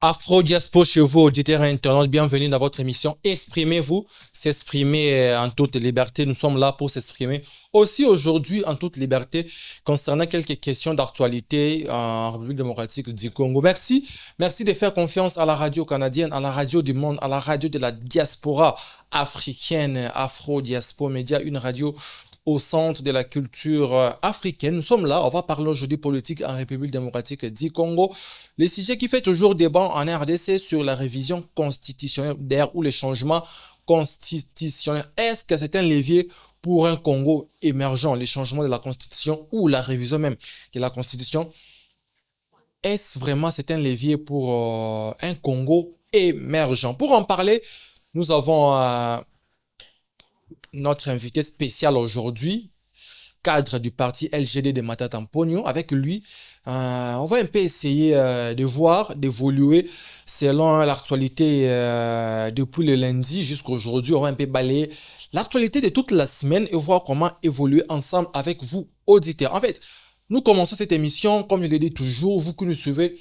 Afro Diaspo chez vous, auditeurs et internautes, bienvenue dans votre émission Exprimez-vous, s'exprimer en toute liberté. Nous sommes là pour s'exprimer aussi aujourd'hui en toute liberté concernant quelques questions d'actualité en République démocratique du Congo. Merci de faire confiance à la radio canadienne, à la radio du monde, à la radio de la diaspora africaine, Afro Diaspo Média, une radio au centre de la culture africaine. Nous sommes là, on va parler aujourd'hui politique en République démocratique du Congo. Le sujet qui fait toujours débat en RDC sur la révision constitutionnelle d'air ou les changements constitutionnels. Est-ce que c'est un levier pour un Congo émergent, les changements de la constitution ou la révision même de la constitution? Est-ce vraiment c'est un levier pour un Congo émergent? Pour en parler, nous avons notre invité spécial aujourd'hui, cadre du parti LGD de Matata Pogno. Avec lui, on va un peu essayer de voir, d'évoluer selon l'actualité depuis le lundi jusqu'à aujourd'hui. On va un peu balayer l'actualité de toute la semaine et voir comment évoluer ensemble avec vous, auditeurs. En fait, nous commençons cette émission, comme je l'ai dit toujours, vous qui nous suivez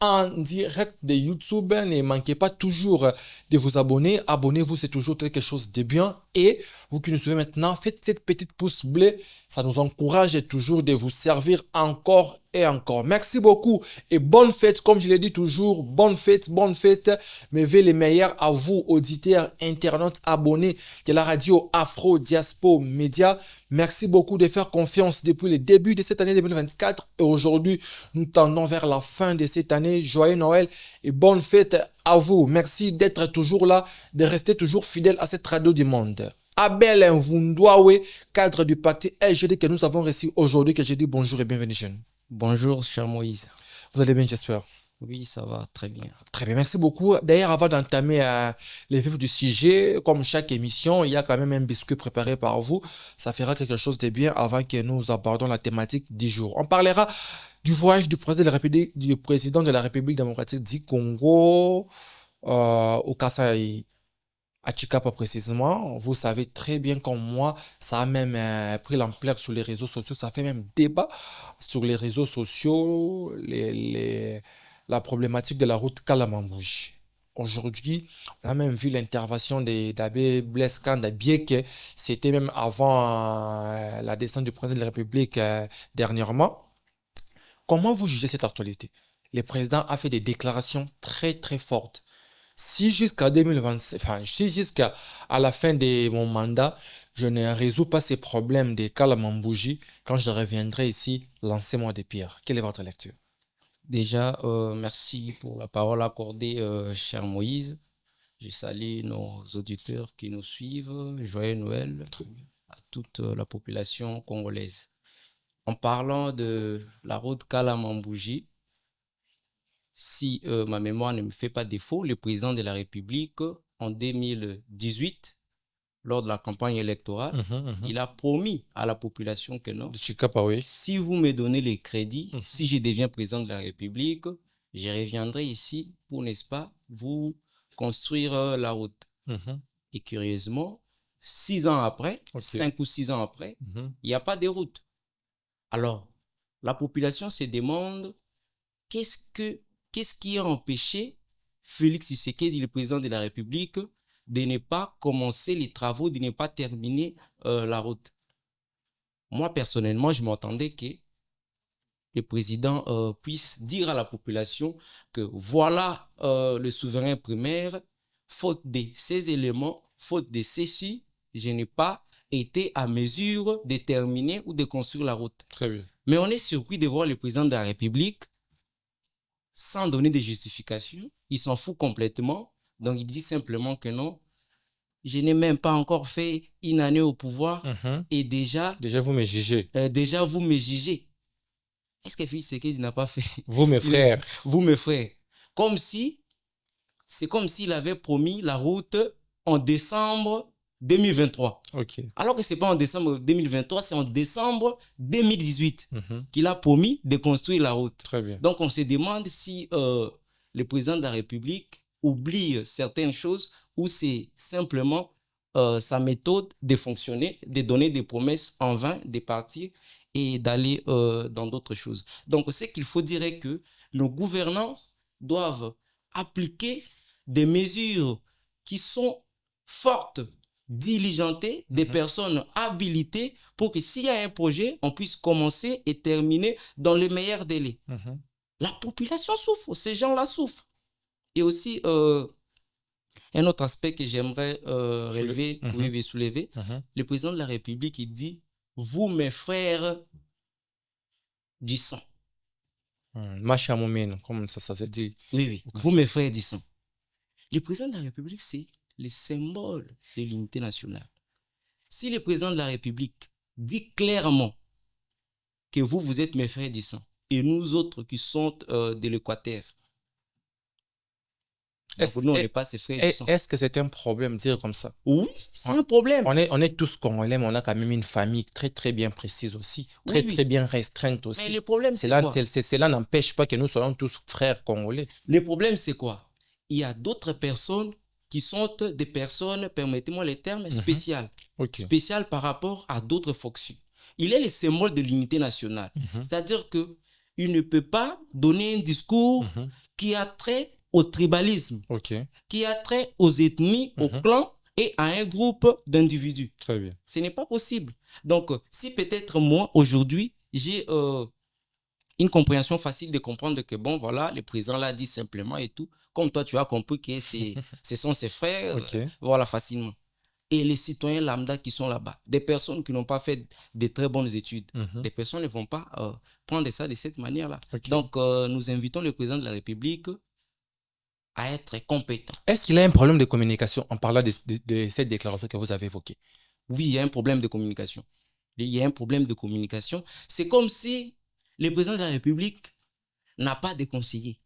en direct de YouTube, ne manquez pas toujours de vous abonner. Abonnez-vous, c'est toujours quelque chose de bien. Et vous qui nous suivez maintenant, faites cette petite pouce bleu. Ça nous encourage toujours de vous servir encore et encore. Merci beaucoup et bonne fête. Comme je l'ai dit toujours, bonne fête, bonne fête. Mes vœux les meilleurs à vous, auditeurs, internautes, abonnés de la radio Afro Diaspo Média. Merci beaucoup de faire confiance depuis le début de cette année 2024. Et aujourd'hui, nous tendons vers la fin de cette année. Joyeux Noël et bonne fête à vous. Merci d'être toujours là, de rester toujours fidèle à cette radio du monde. Abel Nvundwawe, cadre du parti LGD que nous avons reçu aujourd'hui, que je dis bonjour et bienvenue jeune. Bonjour, cher Moïse. Vous allez bien, j'espère. Oui, ça va très bien. Très bien, merci beaucoup. D'ailleurs, avant d'entamer les vifs du sujet, comme chaque émission, il y a quand même un biscuit préparé par vous. Ça fera quelque chose de bien avant que nous abordons la thématique du jour. On parlera du voyage du président de la République démocratique du Congo au Kasaï. À Chikapa précisément, vous savez très bien comme moi, ça a même pris l'ampleur sur les réseaux sociaux, ça fait même débat sur les réseaux sociaux, la problématique de la route Kalamambouji. Aujourd'hui, on a même vu l'intervention d'Abbé Blaise Kanda, bien que c'était même avant la descente du président de la République dernièrement. Comment vous jugez cette actualité? Le président a fait des déclarations très très fortes. Si jusqu'à 2027, enfin, si jusqu'à la fin de mon mandat, je ne résous pas ces problèmes de Kalamambouji, quand je reviendrai ici, lancez-moi des pierres. Quelle est votre lecture? Déjà, merci pour la parole accordée, cher Moïse. Je salue nos auditeurs qui nous suivent. Joyeux Noël à toute la population congolaise. En parlant de la route Kalamambouji, si ma mémoire ne me fait pas défaut, le président de la République, en 2018, lors de la campagne électorale, il a promis à la population que non, Chikapa, oui. Si vous me donnez les crédits, si je deviens président de la République, je reviendrai ici pour, n'est-ce pas, vous construire la route. Et curieusement, 6 ans après, 5 ou 6 ans après, il n'y a pas de route. Alors, la population se demande qu'est-ce qui a empêché Félix Tshisekedi, le président de la République, de ne pas commencer les travaux, de ne pas terminer la route. Moi, personnellement, je m'attendais que le président puisse dire à la population que voilà le souverain primaire, faute de ces éléments, faute de ceci, je n'ai pas été à mesure de terminer ou de construire la route. Très bien. Mais on est surpris de voir le président de la République sans donner de justification. Il s'en fout complètement. Donc, il dit simplement que non, je n'ai même pas encore fait une année au pouvoir et déjà... Déjà, vous me jugez. Déjà, vous me jugez. Est-ce que Félix Tshisekedi n'a pas fait... Vous, mes frères. Vous, mes frères. C'est comme s'il avait promis la route en décembre 2023. Okay. Alors que ce n'est pas en décembre 2023, c'est en décembre 2018 qu'il a promis de construire la route. Très bien. Donc, on se demande si le président de la République oublie certaines choses ou c'est simplement sa méthode de fonctionner, de donner des promesses en vain, de partir et d'aller dans d'autres choses. Donc, ce qu'il faut dire est que nos gouvernants doivent appliquer des mesures qui sont fortes, diligentées, des personnes habilitées pour que s'il y a un projet, on puisse commencer et terminer dans les meilleurs délais. La population souffre, ces gens-là souffrent. Et aussi, un autre aspect que j'aimerais relever, soulever, le président de la République, il dit « Vous, mes frères du sang ». Machamoumine, comme ça se dit. Oui, vous, mes frères du sang. Le président de la République, c'est le symbole de l'unité nationale. Si le président de la République dit clairement que vous êtes mes frères du sang, et nous autres qui sommes de l'Équateur, nous, on n'est pas ses frères du sang. Est-ce que c'est un problème de dire comme ça? Oui, c'est un problème. On est tous congolais, mais on a quand même une famille très, très bien précise aussi, très bien restreinte aussi. Mais le problème, c'est quoi? Cela n'empêche pas que nous soyons tous frères congolais. Le problème, c'est quoi? Il y a d'autres personnes qui sont des personnes, permettez-moi les termes, spéciales. Spéciales par rapport à d'autres fonctions. Il est le symbole de l'unité nationale. C'est-à-dire qu'il ne peut pas donner un discours qui a trait au tribalisme, qui a trait aux ethnies, aux clans et à un groupe d'individus. Très bien. Ce n'est pas possible. Donc, si peut-être moi, aujourd'hui, j'ai une compréhension facile de comprendre que, bon, voilà, le président l'a dit simplement et tout, comme toi, tu as compris que ce sont ses frères, voilà, facilement. Et les citoyens lambda qui sont là-bas, des personnes qui n'ont pas fait de très bonnes études, des personnes ne vont pas prendre ça de cette manière-là. Donc, nous invitons le président de la République à être compétent. Est-ce qu'il y a un problème de communication en parlant de cette déclaration que vous avez évoquée? Oui, il y a un problème de communication. Il y a un problème de communication. C'est comme si le président de la République n'a pas de conseiller.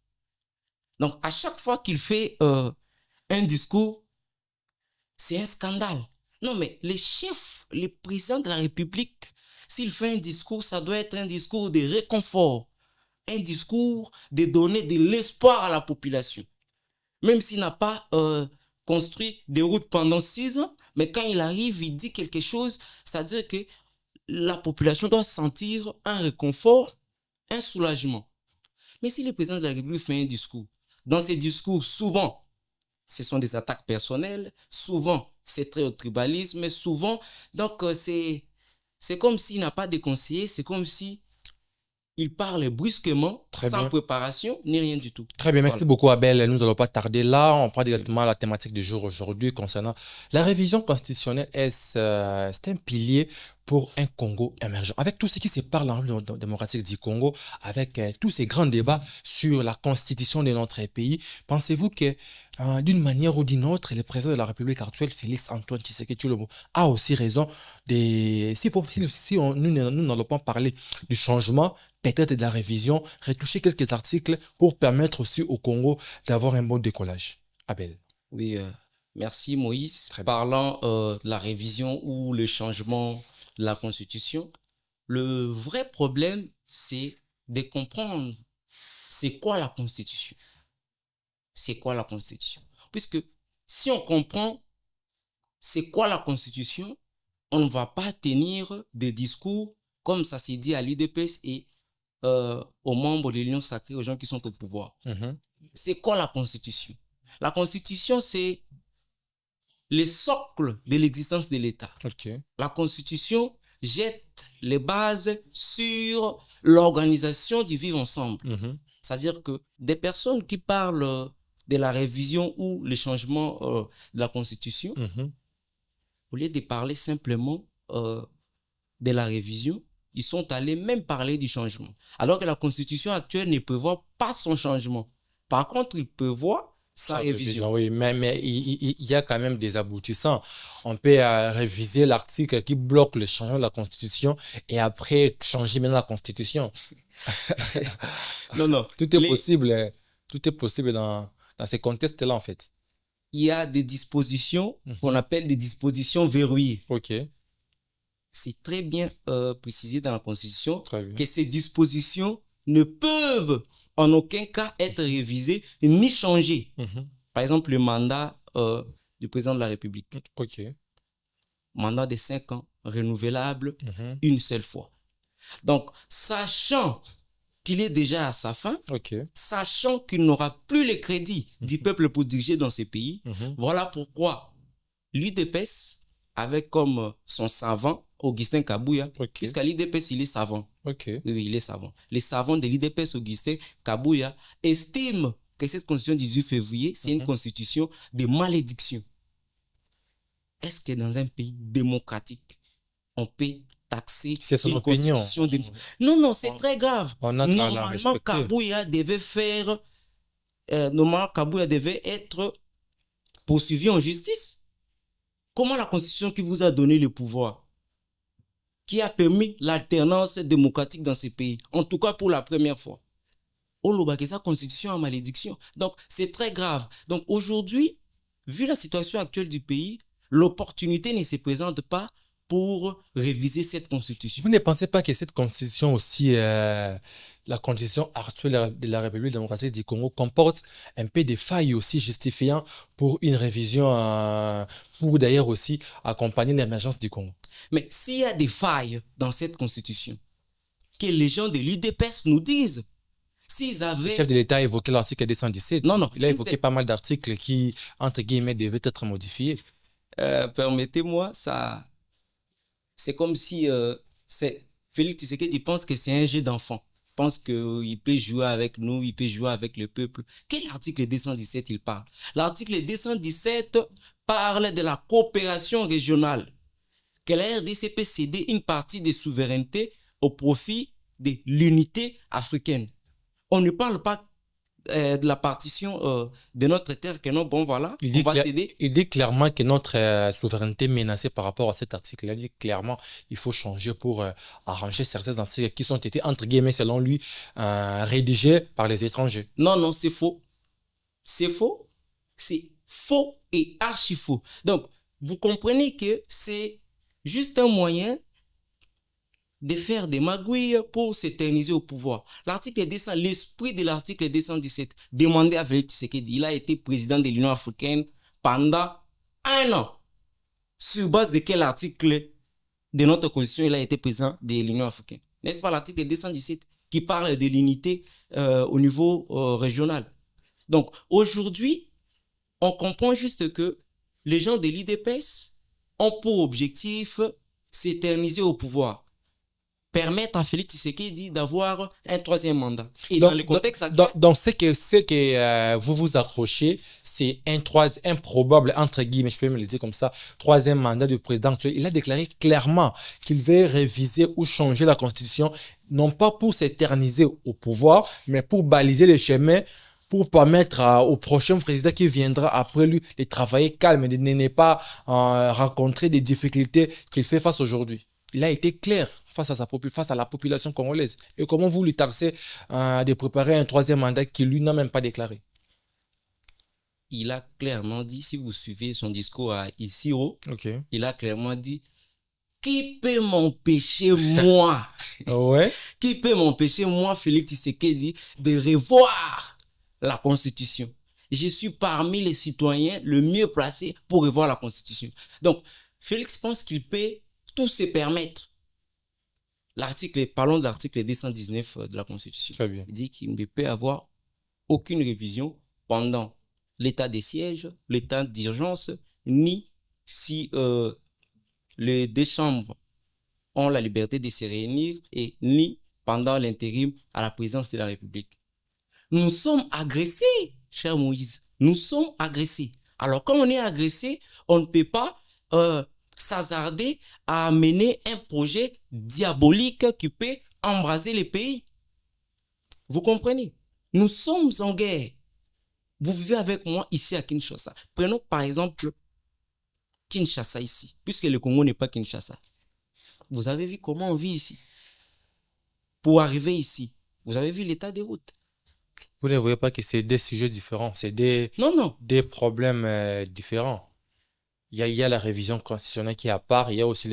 Donc, à chaque fois qu'il fait un discours, c'est un scandale. Non, mais le président de la République, s'il fait un discours, ça doit être un discours de réconfort, un discours de donner de l'espoir à la population. Même s'il n'a pas construit des routes pendant 6 ans, mais quand il arrive, il dit quelque chose, c'est-à-dire que la population doit sentir un réconfort, un soulagement. Mais si le président de la République fait un discours, dans ces discours, souvent, ce sont des attaques personnelles, souvent, c'est très au tribalisme, souvent, donc c'est comme s'il n'a pas de conseiller, c'est comme si il parle brusquement, sans préparation, ni rien du tout. Très bien, merci beaucoup Abel. Nous n'allons pas tarder là. On parle directement à la thématique du jour aujourd'hui concernant la révision constitutionnelle. C'est un pilier pour un Congo émergent. Avec tout ce qui se parle en République démocratique du Congo, avec tous ces grands débats sur la constitution de notre pays, pensez-vous que d'une manière ou d'une autre, le président de la République actuelle, Félix Antoine Tshisekedi Tshilombo, a aussi raison si nous n'allons pas parler du changement, peut-être de la révision, retoucher quelques articles pour permettre aussi au Congo d'avoir un bon décollage. Abel. Oui, merci Moïse. Parlant de la révision ou le changement de la Constitution, le vrai problème, c'est de comprendre c'est quoi la Constitution. C'est quoi la Constitution? Puisque si on comprend c'est quoi la Constitution, on ne va pas tenir des discours comme ça s'est dit à l'UDPS et aux membres de l'Union sacrée, aux gens qui sont au pouvoir. C'est quoi la Constitution? La Constitution, c'est le socle de l'existence de l'État. La Constitution jette les bases sur l'organisation du vivre ensemble. C'est-à-dire que des personnes qui parlent de la révision ou le changement de la Constitution, au lieu de parler simplement de la révision, ils sont allés même parler du changement. Alors que la Constitution actuelle ne prévoit pas son changement. Par contre, il prévoit sa révision. Oui, mais il y a quand même des aboutissants. On peut réviser l'article qui bloque le changement de la Constitution et après changer maintenant la Constitution. Non. Tout est possible. Tout est possible dans ces contextes-là, en fait. Il y a des dispositions qu'on appelle des dispositions verrouillées. C'est très bien précisé dans la Constitution que ces dispositions ne peuvent en aucun cas être révisées ni changées. Par exemple, le mandat du président de la République. Mandat de 5 ans, renouvelable une seule fois. Donc, sachant qu'il est déjà à sa fin, Ok. sachant qu'il n'aura plus les crédits du peuple pour diriger dans ce pays. Voilà pourquoi l'UDPS, avec comme son savant Augustin Kabouya, puisqu'à l'UDPS, il est savant. Ok. Oui, il est savant. Les savants de l'UDPS, Augustin Kabouya, estiment que cette constitution du 18 février, c'est une constitution de malédiction. Est-ce que dans un pays démocratique, on peut taxer une constitution de... Non, c'est très grave. Normalement, Kabouya devait faire... normalement, Kabouya devait être poursuivi en justice. Comment la constitution qui vous a donné le pouvoir, qui a permis l'alternance démocratique dans ce pays, en tout cas pour la première fois, on l'a sa constitution en malédiction. Donc, c'est très grave. Donc, aujourd'hui, vu la situation actuelle du pays, l'opportunité ne se présente pas pour réviser cette constitution. Vous ne pensez pas que cette constitution aussi, la constitution actuelle de la République démocratique du Congo, comporte un peu des failles aussi justifiant pour une révision, pour d'ailleurs aussi accompagner l'émergence du Congo? Mais s'il y a des failles dans cette constitution, que les gens de l'UDPS nous disent. S'ils avaient... Le chef de l'État a évoqué l'article 217. Non. Il a évoqué pas mal d'articles qui, entre guillemets, devaient être modifiés. Permettez-moi, ça... C'est comme si Félix Tshisekedi pense que c'est un jeu d'enfant. Pense qu'il peut jouer avec nous, il peut jouer avec le peuple. Quel article 217 il parle? L'article 217 parle de la coopération régionale. Que la RDC peut céder une partie des souverainetés au profit de l'unité africaine. On ne parle pas de la partition de notre terre que non, bon voilà, on va céder. Il dit clairement que notre souveraineté est menacée par rapport à cet article. Il a dit clairement qu'il faut changer pour arranger certains articles qui ont été, entre guillemets, selon lui, rédigés par les étrangers. Non, c'est faux. C'est faux. C'est faux et archi faux. Donc, vous comprenez que c'est juste un moyen de faire des magouilles pour s'éterniser au pouvoir. L'article 200, l'esprit de l'article 217, demandé à Félix Tshisekedi, il a été président de l'Union africaine pendant 1 an. Sur base de quel article de notre constitution il a été président de l'Union africaine? N'est-ce pas l'article 217 qui parle de l'unité au niveau régional? Donc, aujourd'hui, on comprend juste que les gens de l'UDPS ont pour objectif s'éterniser au pouvoir. Permettre à Félix Tshisekedi d'avoir un 3e mandat. Et dans le contexte actuel... Donc, ce que vous vous accrochez, c'est un probable, entre guillemets, je peux me le dire comme ça, 3e mandat du président actuel. Il a déclaré clairement qu'il veut réviser ou changer la constitution, non pas pour s'éterniser au pouvoir, mais pour baliser le chemin, pour permettre au prochain président qui viendra après lui de travailler calme et de ne pas rencontrer des difficultés qu'il fait face aujourd'hui. Il a été clair face à la population congolaise. Et comment vous lui taxez de préparer un 3e mandat qu'il lui n'a même pas déclaré? Il a clairement dit, si vous suivez son discours à Isiro, il a clairement dit, qui peut m'empêcher, moi, qui peut m'empêcher, moi, Félix Tshisekedi, de revoir la Constitution? Je suis parmi les citoyens le mieux placé pour revoir la Constitution. Donc, Félix pense qu'il peut tout se permettre. Parlons de l'article 219 de la Constitution. Très bien. Il dit qu'il ne peut avoir aucune révision pendant l'état de siège, l'état d'urgence, ni si les 2 chambres ont la liberté de se réunir, et ni pendant l'intérim à la présidence de la République. Nous sommes agressés, cher Moïse. Nous sommes agressés. Alors, quand on est agressé, on ne peut pas s'hasarder à mener un projet diabolique qui peut embraser les pays. Vous comprenez? Nous sommes en guerre. Vous vivez avec moi ici à Kinshasa. Prenons par exemple Kinshasa ici, puisque le Congo n'est pas Kinshasa. Vous avez vu comment on vit ici? Pour arriver ici, vous avez vu l'état des routes. Vous ne voyez pas que c'est des sujets différents, c'est des problèmes différents. Il y a la révision constitutionnelle qui est à part, il y a aussi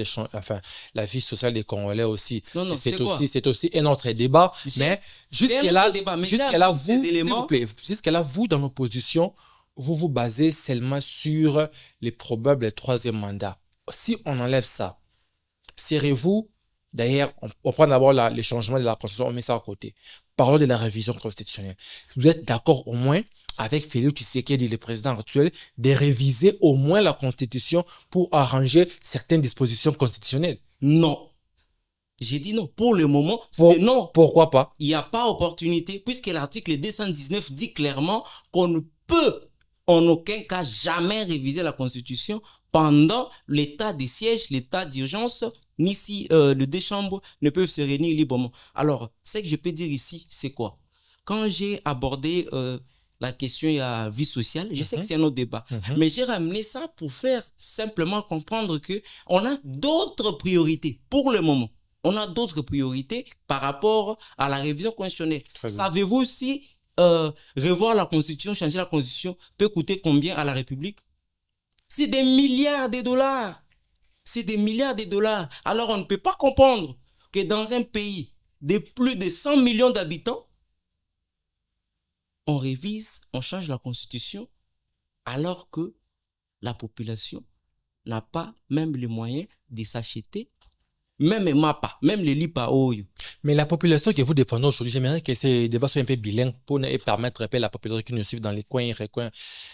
la vie sociale des Congolais aussi. C'est aussi un autre débat. Mais jusqu'à là, vous, dans l'opposition, vous vous basez seulement sur les probables 3e mandats. Si on enlève ça, serez-vous D'ailleurs, on prend d'abord les changements de la Constitution, on met ça à côté. Parlons de la révision constitutionnelle. Vous êtes d'accord au moins avec Félix Tshisekedi, le président actuel, de réviser au moins la Constitution pour arranger certaines dispositions constitutionnelles? Non. J'ai dit non. Pour le moment, c'est non. Pourquoi pas? Il n'y a pas opportunité, puisque l'article 219 dit clairement qu'on ne peut en aucun cas jamais réviser la Constitution pendant l'état de siège, l'état d'urgence, ni si les deux chambres ne peuvent se réunir librement. Alors, ce que je peux dire ici, c'est quoi? Quand j'ai abordé la question de la vie sociale, je sais que c'est un autre débat, mais j'ai ramené ça pour faire simplement comprendre qu'on a d'autres priorités pour le moment. On a d'autres priorités par rapport à la révision constitutionnelle. Savez-vous si revoir la Constitution, changer la Constitution peut coûter combien à la République? C'est des milliards de dollars. C'est des milliards de dollars. Alors on ne peut pas comprendre que dans un pays de plus de 100 millions d'habitants, on révise, on change la Constitution alors que la population n'a pas même les moyens de s'acheter même les MAPA, même les LIPA. Mais la population que vous défendez aujourd'hui, j'aimerais que ces débats soient un peu bilingues pour permettre à la population qui nous suit dans les coins et recoins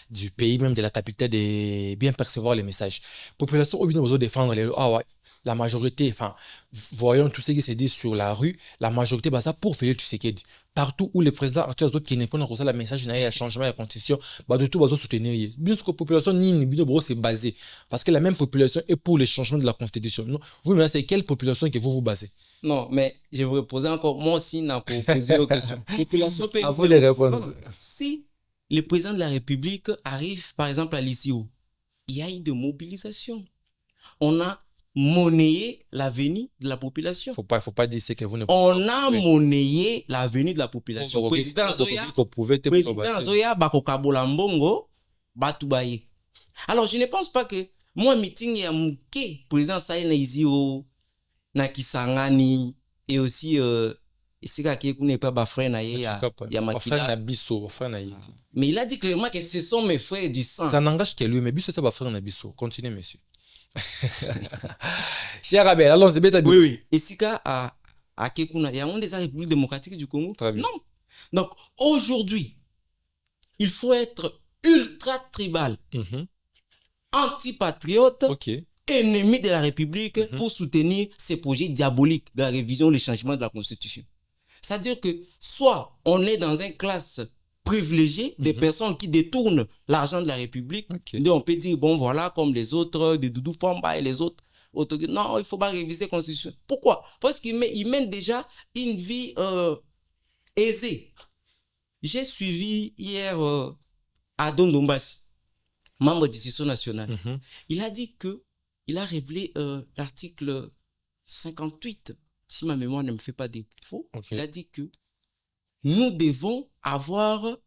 du pays, même de la capitale, de bien percevoir les messages. Population, où nous besoin défendre la majorité, enfin, voyons tout ce qui se dit sur la rue, la majorité, ça pour Félix Tshisekedi. Partout où le président actuel qui n'est pas dans le message, il y a un changement de la constitution, de tout, soutenir. Bien sûr que la population, c'est basé. Parce que la même population est pour le changement de la constitution. Non? Vous, mais c'est quelle population que vous basez? Non, mais je vais vous reposer encore, moi aussi, n'a pas posé la question. Population à vous les répondre. Si le président de la République arrive, par exemple, à l'ICO, il y a eu de mobilisation. On a monnayé l'avenir de la population. Faut pas dire que vous ne On a monnayé l'avenir de la population. Président Zoya, Bakokabola Mbongo, Batubaye. Alors, je ne pense pas que moi, meeting ya mouké, président Saïna Izio, Nakisangani, et aussi, ici, qui n'est pas ma frère, mais il a dit clairement que ce sont mes frères du sang. Ça n'engage que lui, mais Bisso, c'est ma frère Nabisso. Continuez, monsieur. Cher Abel, allons, c'est bête à Oui, oui. Et si à Kekuna, il y a une des Républiques démocratiques du Congo. Très bien. Non. Donc, aujourd'hui, il faut être ultra tribal, anti-patriote, ennemi de la République pour soutenir ces projets diaboliques de la révision, le changement de la Constitution. C'est-à-dire que soit on est dans une classe privilégiée des personnes qui détournent l'argent de la République. Donc on peut dire, bon voilà, comme les autres, des Doudou Famba et les autres. Non, il ne faut pas réviser la Constitution. Pourquoi? Parce qu'ils mènent déjà une vie aisée. J'ai suivi hier Adon Dombassi, membre du Institut national. Il a dit qu'il a révélé l'article 58, si ma mémoire ne me fait pas défaut. Il a dit que nous devons avoir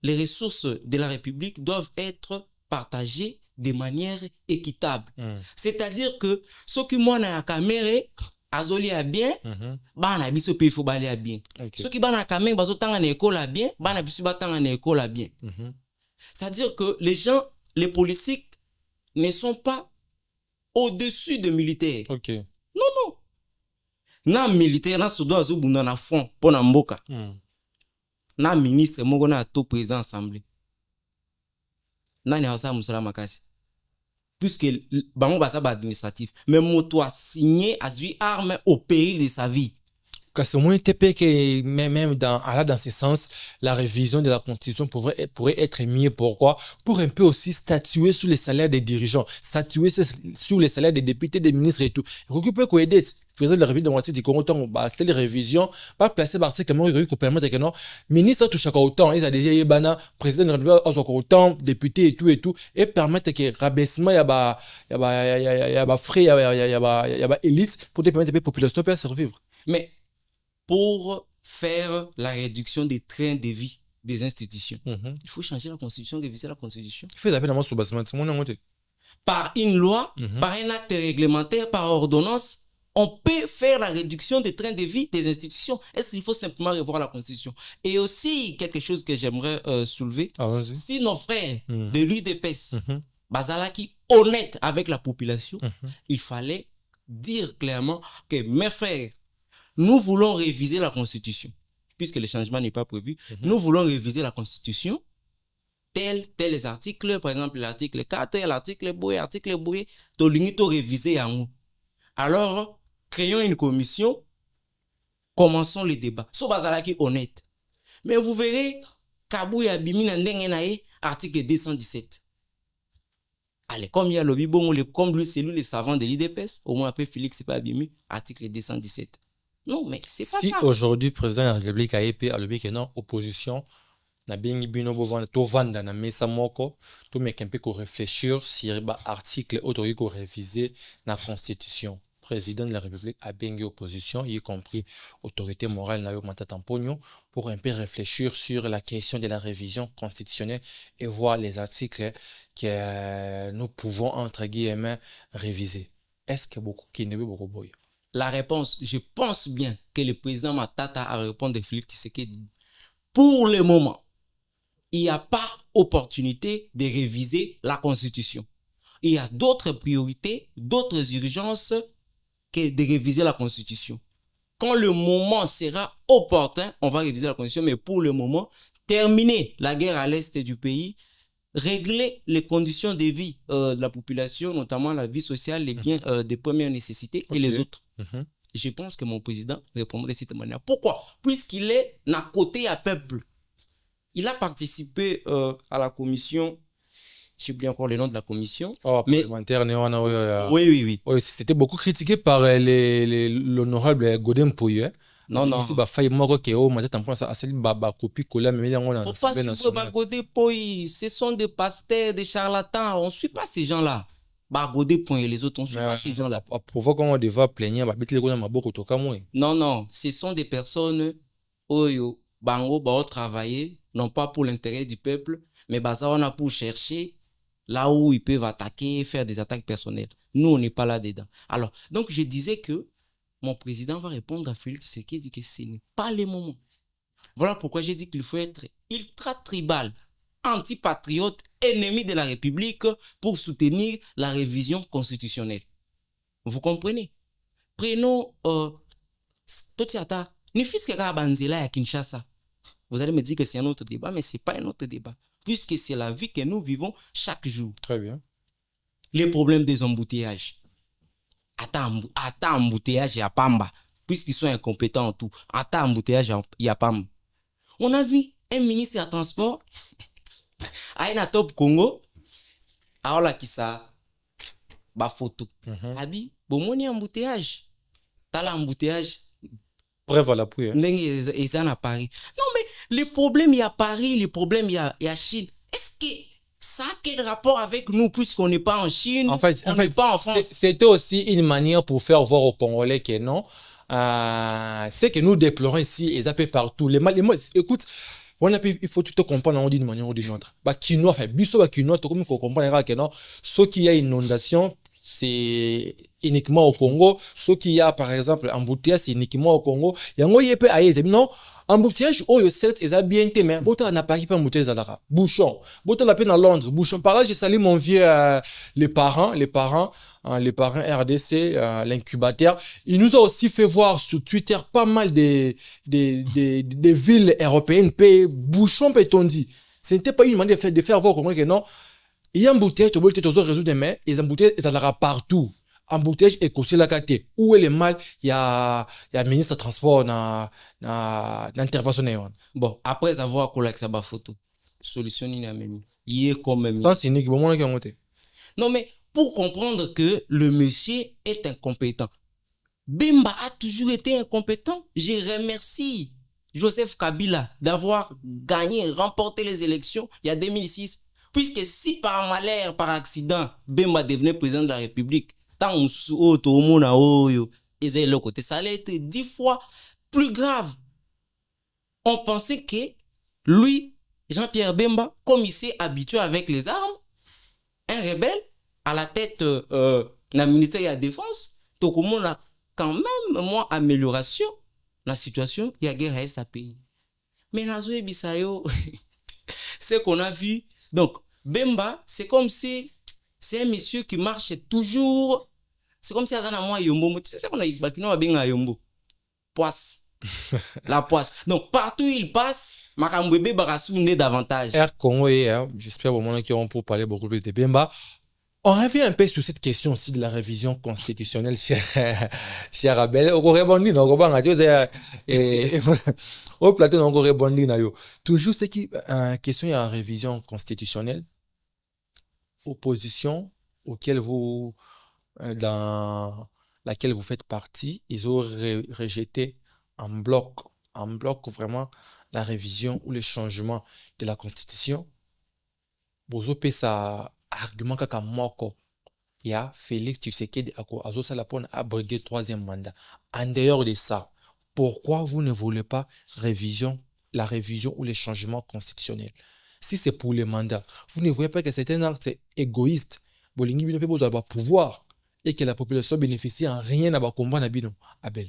les ressources de la République doivent être partagées de manière équitable. C'est-à-dire que ce que moi na caméra azoli a bien, bana biso pe faut baler a bien. Ce qui bana caméra bazo tanga na école a bien, bana biso batanga na école a bien. C'est-à-dire que les gens, les politiques ne sont pas au-dessus de militaires. Non, non. Na militaire na sodo azobunda na front pour na mboka. Na ministre moko na to président assemblée. Na ne hausa musala makasi. Puisque bango basa ba administratif, mais moto a signé azui arme au péril de sa vie. C'est moins TP que même dans ce sens, la révision de la Constitution pourrait être mieux. Pourquoi? Pour un peu aussi statuer sur les salaires des dirigeants, statuer sur les salaires des députés, des ministres et tout. Récupérer quoi aider le président de la République démocratique du Congo, c'est les révisions, pas placer l'article pour permettre que non, ministre touche autant, ils ont déjà bana, président de la République a autant, député et tout, et permettre que rabaissement, il y a frais, il y a élite pour permettre que la population puisse survivre. Mais pour faire la réduction des trains de vie des institutions, il faut changer la Constitution, réviser la Constitution. Il faut d'abord sous basement, par une loi, par un acte réglementaire, par ordonnance, on peut faire la réduction des trains de vie des institutions. Est-ce qu'il faut simplement revoir la Constitution? Et aussi, quelque chose que j'aimerais soulever, si nos frères de l'UDPS, bazalaki honnête avec la population, il fallait dire clairement que mes frères, nous voulons réviser la Constitution, puisque le changement n'est pas prévu. Nous voulons réviser la Constitution, tels articles, par exemple l'article 4, l'article Boué, to réviser en nous. Alors, créons une commission, commençons les débats. So bazalaki honnête. Mais vous verrez, Kabou ya bimina ndengenae, article 217. Allez, comme il y a le bibon, comme lui, c'est lui le savant de l'IDPS, au moins après Félix, c'est pas abîmé, article 217. Non, mais c'est pas ça. Si aujourd'hui, le président de la République a été à l'objet non opposition, na bingi bino bovanda to vanda na mesa moko, to mekempe ko réfléchir sur l'article autorisé ko réviser la Constitution. Président de la République a bien opposition, y compris autorité morale Nayo Matata Mponyo, pour un peu réfléchir sur la question de la révision constitutionnelle et voir les articles que nous pouvons, entre guillemets, réviser. Est-ce que beaucoup qui ne veut beaucoup boy? La réponse, je pense bien que le président Matata a répondu à Félix Tshisekedi. Pour le moment, il n'y a pas opportunité de réviser la Constitution. Il y a d'autres priorités, d'autres urgences que de réviser la Constitution. Quand le moment sera opportun, on va réviser la Constitution, mais pour le moment, terminer la guerre à l'est du pays, régler les conditions de vie de la population, notamment la vie sociale, les biens de première nécessité et les autres. Je pense que mon président répondrait de cette manière. Pourquoi? Puisqu'il est à côté à peuple. Il a participé à la commission. Je n'oublie encore le nom de la commission. Oh, mais oui. C'était beaucoup critiqué par l'honorable Godin Pouye. Non. Ici, ce sont des pasteurs, des charlatans. On ne suit pas ces gens-là. Et les autres, on ne suit pas ces gens-là. Non. Ce sont des personnes qui ont travaillé, non pas pour l'intérêt du peuple, mais on a pour chercher là où ils peuvent attaquer, faire des attaques personnelles. Nous, on n'est pas là-dedans. Alors, donc, je disais que mon président va répondre à Félix Tshisekedi que ce n'est pas le moment. Voilà pourquoi j'ai dit qu'il faut être ultra tribal, antipatriote, ennemi de la République pour soutenir la révision constitutionnelle. Vous comprenez? Prenons Totiata, ne fût-ce que Banzela à Kinshasa. Vous allez me dire que c'est un autre débat, mais ce n'est pas un autre débat. Puisque c'est la vie que nous vivons chaque jour. Très bien. Les problèmes des embouteillages. Attends, embouteillage, il y a Pamba. Puisqu'ils sont incompétents en tout. Attends, embouteillage, il y a Pamba. On a vu un ministre des Transports à un top Congo. Alors qui ça, photo. Abi, bon, on y embouteillage. T'as l'embouteillage. Bref, voilà, puis. Ils en à Paris. Non, mais les problèmes, il y a Paris, les problèmes, il y a Chine. Est-ce que ça a quel rapport avec nous, puisqu'on n'est pas en Chine, on n'est pas en France? C'était aussi une manière pour faire voir aux Congolais que non. C'est que nous déplorons ici, ils appellent partout. Écoute, il faut tout comprendre d'une manière ou d'une autre. Quinoa, comme on comprend que non, ce qui y a inondation, c'est uniquement au Congo. Ce qui y a, par exemple, embouteillage, c'est uniquement au Congo. Il y a un peu ailleurs. Non, embouteillage, certes, ils ont bien été, mais Bota n'a pas pas embouteillage à la bouchon. Bota la peine à Londres, bouchon. Par là, j'ai salé mon vieux, les parents RDC, l'incubateur. Il nous a aussi fait voir sur Twitter pas mal des villes européennes, bouchon, peut-on dit. Ce n'était pas une manière de faire voir comment que non. Il y a un embouteillage, tu peux résoudre, mais les embouteillages, ils sont partout. Embouteillage et aussi la carte. Où est le mal? Il y a un ministre de transport dans l'intervention. Bon, après avoir collé sa photo, solution il y a même. Il est quand même. Non, mais pour comprendre que le monsieur est incompétent. Bemba a toujours été incompétent. Je remercie Joseph Kabila d'avoir gagné, remporté les élections il y a 2006. Puisque si par malheur, par accident, Bemba devenait président de la République, tant tout le monde le côté, ça allait être 10 fois plus grave. On pensait que lui, Jean-Pierre Bemba, comme il s'est habitué avec les armes, un rebelle à la tête de la ministère de la Défense, tout le monde a quand même moins amélioration la situation, il y a guerre à sa pays. Mais Nazoé Bissayo, c'est qu'on a vu. Donc, Bemba, c'est comme si c'est un monsieur qui marche toujours. C'est comme si Azana moi yombo. C'est ça qu'on a bakino bien yombo. Poisse. La poisse. Donc partout où il passe, Makambwebe Barasoune davantage. Air Congo et j'espère au moment qu'ils auront pour parler beaucoup plus de Bemba. On revient un peu sur cette question aussi de la révision constitutionnelle, cher Abel. On répondit, non, on au plateau, on répondit, toujours ce qui question de la révision constitutionnelle, opposition auquel vous, dans laquelle vous faites partie, ils ont rejeté en bloc vraiment la révision ou le changement de la constitution. Vous avez ça argument kaka moko ya Félix Tshisekedi azo sala pour abroger troisième mandat. En dehors de ça, pourquoi vous ne voulez pas la révision ou les changements constitutionnels? Si c'est pour les mandats, vous ne voyez pas que c'est un acte égoïste. Bolingi bino fait besoin d'avoir pouvoir et que la population bénéficie en rien à combat na bino. Abel.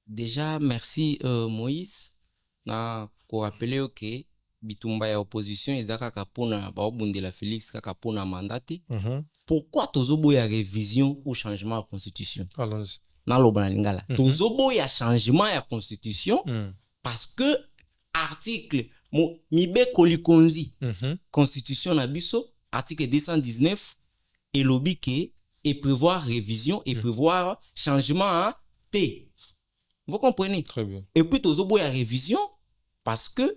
Déjà, merci Moïse. Na ko rappeler que bitumba ya opposition ezaka kapona ba obundela Félix kaka pona mandate. Pourquoi tozobo ya révision ou changement de constitution? Allons-y. Na loba na lingala. Tozobo ya changement ya constitution parce que article mibe kolikonzi constitution na biso article 219 elobi ke et prévoir révision et prévoir changement à T. Vous comprenez? Très bien. Et puis tozobo ya révision parce que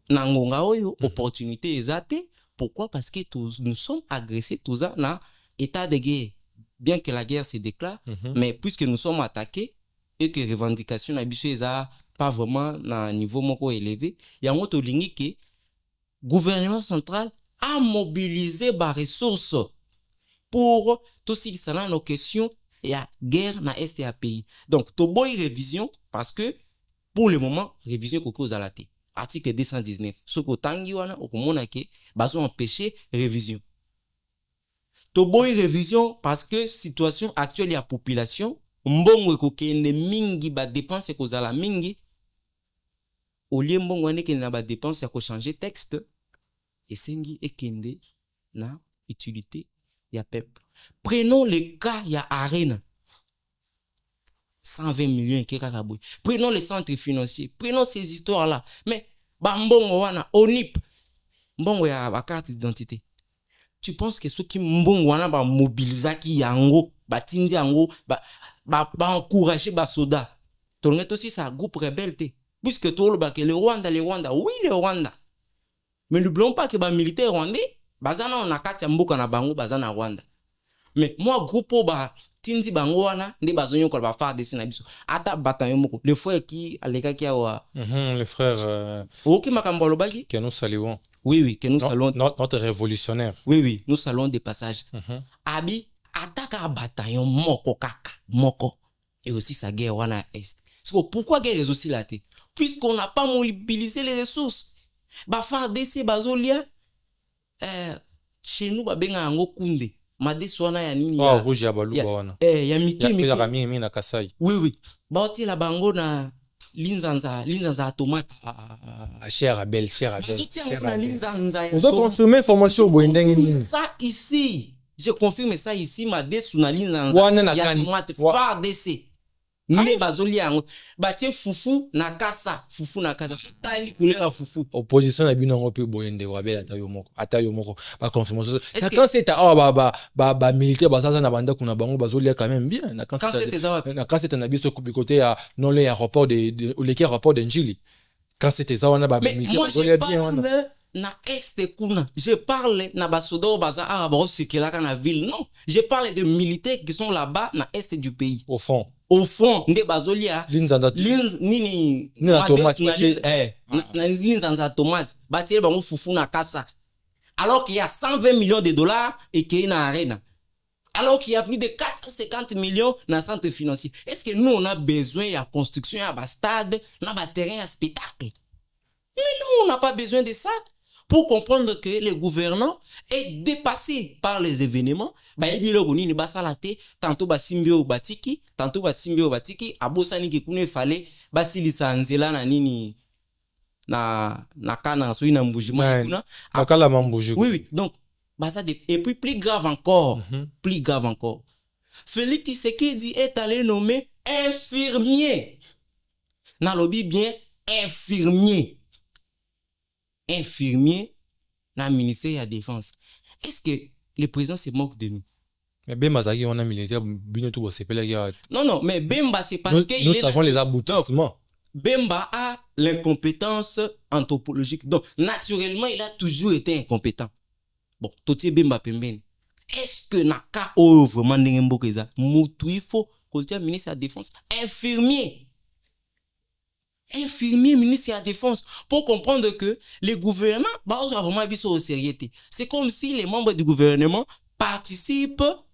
nangonga oyo opportunité ezate. Pourquoi? Parce que nous sommes agressés tous dans état de guerre. Bien que la guerre se déclare, mais puisque nous sommes attaqués et que revendication na biso eza pas vraiment na niveau moko élevé, il y a un autre ligne que gouvernement central a mobilisé des ressources pour tout ce qui est nos questions et à guerre na est et pays. Donc to boy révision parce que pour le moment révision koko za la té. Article 219. Ce que tangi wana okomona ke bazo empêcher révision. To boy révision parce que situation actuelle ya population mbongo ekokende mingi ba dépense ekozala mingi au lieu mbongo wane ke na ba dépense ya ko changer texte esengi ekende na utilité ya peuple. Prenons le cas ya Arena 120 millions keka boy. Prenons les centres financiers, prenons ces histoires là. Mais ba mbongo wana onip mbongo ya ba carte d'identité. Tu penses que ceux qui mbongo wana ba mobilisaki yango batindi yango ba encourager ba soda. Tolongeto aussi ça groupe rebelle té. Puisque tout le Rwanda, oui le Rwanda. Mais n'oublions pas que ba militaire rwandais bazana on a kati mboka na bango bazana Rwanda. Mais moi groupe ba tindi bango wana nde bazonyo ko ba faire dessin na biso. Ata bataillon moko. Le frère qui aleka ki awa. Le frère Oki makambo lobaki que nous saluons. Oui, que nous saluons. Notre révolutionnaire. Oui, nous saluons des passages. Abi ataka bataillon moko kaka, moko. Et aussi sa guerre wana est. Pourquoi guerre est aussi là té? Puisqu'on n'a pas mobilisé les ressources. Ba FARDC bazolia chez nous ba benga ngo kunde. Madeswana ya nini ya rouge ya baluba wana. Ya miki ya kami na Kasai. Oui. Ba oti la bango na linzanza tomate. Cher Abel. On doit confirmer information au Boindeng. Ça ici, je confirme ça ici, Madesu na linzanza ya tomate FARDC. Ni bazoli yango batie fufu na kasa tali couleur fufu opposition na bino ngopi boyende wabela atayo moko ba confirmation quand c'est ba militaire bazaza na banda kuna bango bazoli quand même bien na quand c'est na biso côté ya non le aéroport de le aéroport de Njili quand c'était ça on a ba militaire bazoli bien na est kuna je parle na basoda baza ba sikela na ville non je parle de militaires qui sont là-bas na est du pays au fond nde bazolia nini na tomate na linzanza tomate batie bango fufu na kasa alors qu'il y a 120 millions de dollars et qu'il y a une arène alors qu'il y a plus de 450 millions dans centre financier. Est-ce que nous on a besoin de la construction à stade, na ba terrain à spectacle? Mais nous on n'a pas besoin de ça. Pour comprendre que le gouvernement est dépassé par les événements, tantôt basimbio batiki, abosani ki kune fale basilisa nzela na nini na kana so ina mbujima kuna akala mambuju. Oui, donc Et puis plus grave encore, Félix Tshisekedi est allé nommer infirmier. Nalobi bien infirmier dans le ministère de la Défense. Est-ce que le président se moque de nous? Mais Bemba Zaki, on a militaire, non, mais Bemba, c'est parce que nous savons les aboutissements. Bemba a l'incompétence anthropologique. Donc, naturellement, il a toujours été incompétent. Bon, Toti Bemba Pemben. Est-ce que Naka o vraiment n'engembokeza? Moutou, il faut qu'on ait un ministre de la Défense. Infirmier, ministre de la Défense, pour comprendre que le gouvernement, bah, on a vraiment vu ça au sérieux. C'est comme si les membres du gouvernement participent à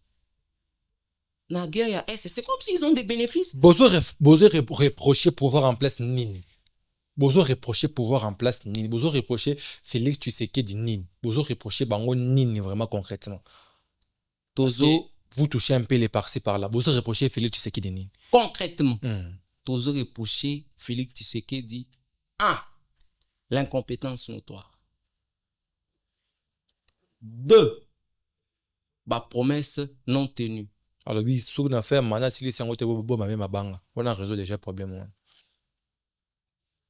la guerre à Est. C'est comme s'ils ont des bénéfices. Bozo reprocher pouvoir en place Nini. Bozo reprocher pouvoir en place Nini. Bozo reprocher Félix Tshisekedi Nini. Bozo reprocher Bango Nini vraiment concrètement. Tozo, vous touchez un peu les par-ci par-là. Bozo reprocher Félix Tshisekedi Nini. Concrètement. Tozo reprocher Félix Tshisekedi 1. L'incompétence notoire. 2. La promesse non tenue. Alors oui, ce qu'on a fait, maintenant, si les gens ont même ma banga, on a résolu déjà le problème.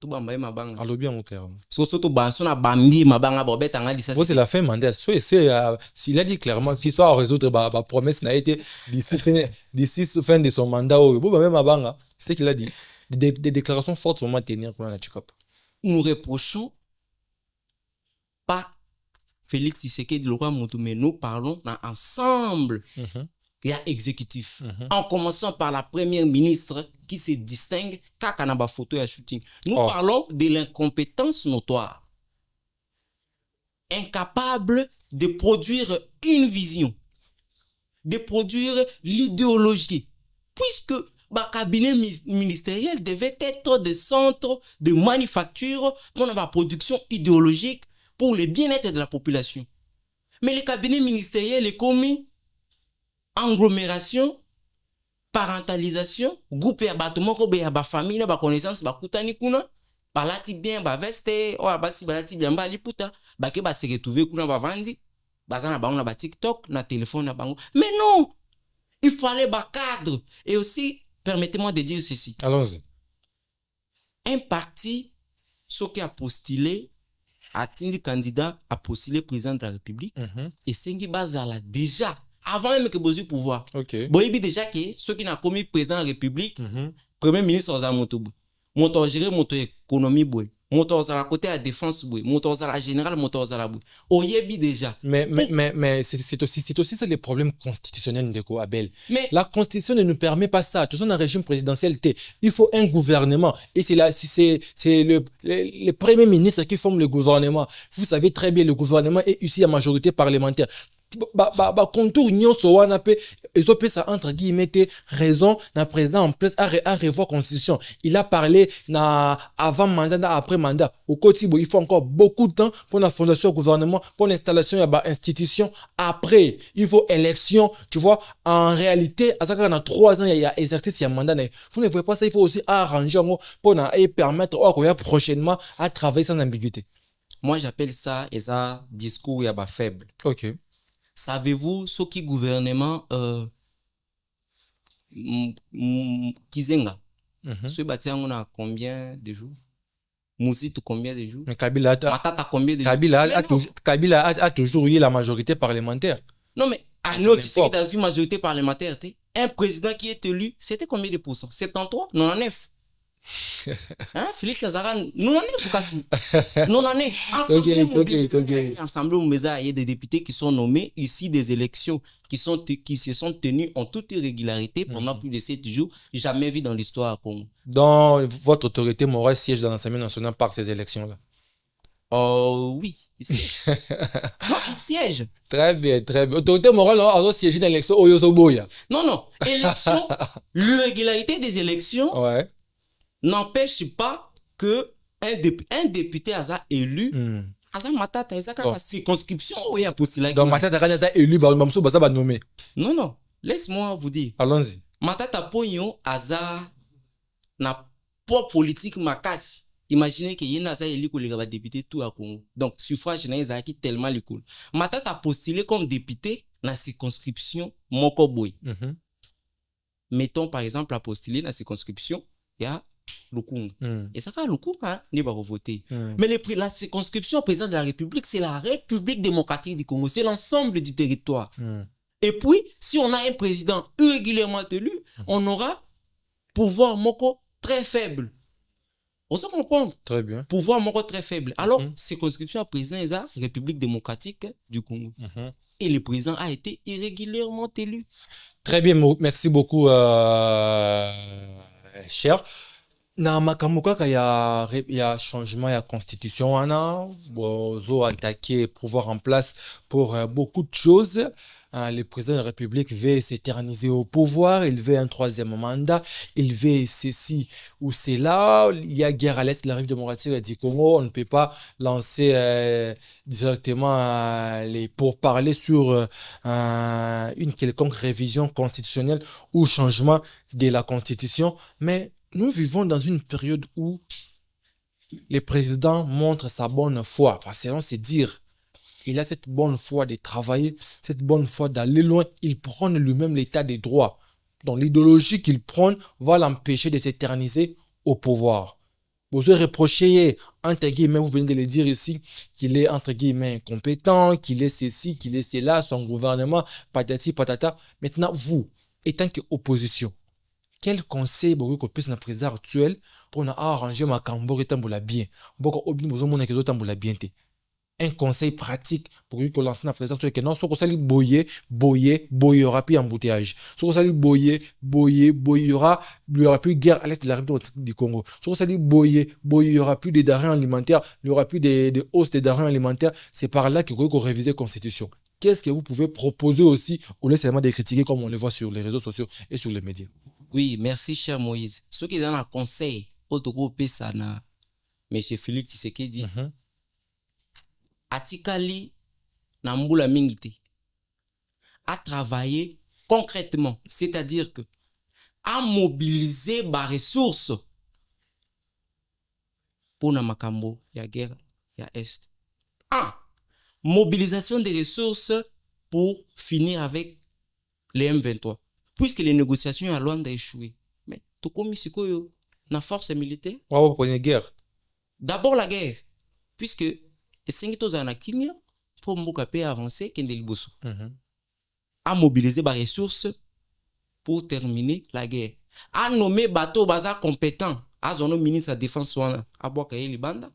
Tout bamba ma banga. Alors bien, on clair. Surtout banson a bandi ma banga bobet anga dit ça. C'est la fin mandat. S'il a dit clairement, si soit résoudre la promesse n'a été d'ici fin de son mandat, même ma banga, c'est ce qu'il a dit. Des déclarations fortes sont à tenir pour la check-up. Nous reprochons pas Félix Tshisekedi le roi Moutou, mais nous parlons ensemble. Il y a exécutif. En commençant par la première ministre qui se distingue Kakanaba photo et shooting. Nous parlons de l'incompétence notoire. Incapable de produire une vision, de produire l'idéologie. Puisque le cabinet ministériel devait être des centres de manufacture pour la production idéologique pour le bien-être de la population. Mais le cabinet ministériel est commis agglomération, parentalisation, groupe ya battement ko be ya ba famille na ba connaissance ba kutani kuna, balati bien ba veste, o abasi balati bien ba liputa, ba ke ba se retrouver kuna ba vandi, bazana ba on na ba TikTok, na téléphone na bango. Mais non, il fallait ba cadre. Et aussi, permettez-moi de dire ceci. Allons-y. Un parti, ce qui a postulé, a tindi candidat à postuler président de la République, et Sengi Bazala déjà avant même que Bozu pouvoir. Bon, il dit déjà que ceux qui n'ont commis président de la République, premier ministre aux Amotobu, montant gérer montant économie boy, montant à la côté à défense boy, montant à la générale, montant à la boy. Oyebi déjà. Mais c'est aussi ça les problèmes constitutionnels de quoi Abel. Mais la constitution ne nous permet pas ça. Tout ça dans un régime présidentiel, il faut un gouvernement et c'est le premier ministre qui forme le gouvernement. Vous savez très bien le gouvernement est issu à majorité parlementaire. Contour nyonso wana pe ezope ça entre guillemets raison na président en place à revoir constitution. Il a parlé na avant mandat na après mandat au Kotibo il faut encore beaucoup de temps pour la fondation gouvernement pour l'installation ya ba institution après il faut élection tu vois en réalité à ça dans 3 ans il y a exercice ya mandat vous ne voyez pas ça il faut aussi arranger pour permettre au prochainement à travailler sans ambiguïté. Moi j'appelle ça discours ya ba faible. OK. Savez-vous ce qui gouvernement Kizenga ce bâti on a combien de jours? Moussit combien de jours? Kabila combien de jours? Kabila a toujours eu la majorité parlementaire. Non mais à notre c'est dans une majorité parlementaire, un président qui est élu, c'était combien de pourcents? 73, 99. Hein, Félix Lazaran, nous en est nous en est ensemble il y a des députés qui sont nommés ici des élections qui se sont tenues en toute irrégularité pendant plus de 7 jours, jamais vu dans l'histoire à Congo. Donc votre autorité morale siège dans l'Assemblée nationale par ces élections là? Oui, il siège. Non, il siège. Très bien. Autorité morale alors siège dans l'élection Oyosoboya. Non, élection, l'irrégularité des élections. Ouais. N'empêche pas que un député a élu Asa Matata a circonscription où il y a postulé. Donc Matata a élu Bamso Baza nommé. Non, laisse-moi vous dire. Allons-y. Matata Pognon Asa na pas politique makasi. imaginez que yena ça éli koleka ba député tout à Congo. Donc suffrage na ezaki tellement likolo. Matata a postulé comme député na circonscription moko boy. Mettons par exemple a postulé na circonscription ya Lukunga. Et ça fait Lukunga ne va voter. Mais la circonscription président de la République, c'est la République démocratique du Congo, c'est l'ensemble du territoire. Et puis si on a un président irrégulièrement élu, on aura pouvoir moko très faible. On se comprend. Très bien. Pouvoir moko très faible. Alors, circonscription à président est la République démocratique du Congo. Et le président a été irrégulièrement élu. Très bien, merci beaucoup, cher. Na makambo kaka ya changement ya constitution wana bozo attaquer pouvoir en place pour beaucoup de choses. Le président de la République veut s'éterniser au pouvoir, il veut un troisième mandat, il veut ceci ou cela. Il y a guerre à l'est de la République démocratique du Congo, on ne peut pas lancer directement les pourparlers sur une quelconque révision constitutionnelle ou changement de la constitution, mais nous vivons dans une période où le président montre sa bonne foi. Enfin, selon se dire, il a cette bonne foi de travailler, cette bonne foi d'aller loin. Il prône lui-même l'état des droits. Donc, l'idéologie qu'il prône va l'empêcher de s'éterniser au pouvoir. Vous reprochez, entre guillemets, vous venez de le dire ici, qu'il est, entre guillemets, incompétent, qu'il est ceci, qu'il est cela, son gouvernement, patati, patata. Maintenant, vous, étant qu'opposition, quel conseil vous avez dans le président actuel pour arranger ma cambo et tamboula bien? Un conseil pratique pour que lancer la président actuel que non, soit que ça lui boyer, il y aura plus embouteillage. Soit que ça lui boyer, il y aura plus guerre à l'est de la République du Congo. Soit que ça lui boyer, il y aura plus de denrées alimentaires, il y aura plus de hausse des denrées alimentaires. C'est par là que vous pouvez réviser la constitution. Qu'est-ce que vous pouvez proposer aussi au lieu seulement de critiquer comme on le voit sur les réseaux sociaux et sur les médias? Oui, merci cher Moïse. Ce qui est dans le conseil, autogroupe sana, M. Félix Tshisekedi, Atikali Nambula Mingite a travaillé concrètement, c'est-à-dire que a mobilisé des ressources pour na makambo ya guerre ya Est. Mobilisation des ressources pour finir avec les M23. Puisque les négociations à Luanda échoué. Mais tout comme ici, la force militaire. Guerre. D'abord la guerre. Puisque les 5 ans en Kenya, pour Mboukapé avancer, Kendeliboso. A mobilisé des ressources pour terminer la guerre. A nommé bateau baza compétent. A zono ministre de la défense soana. A Boakaye Libanda.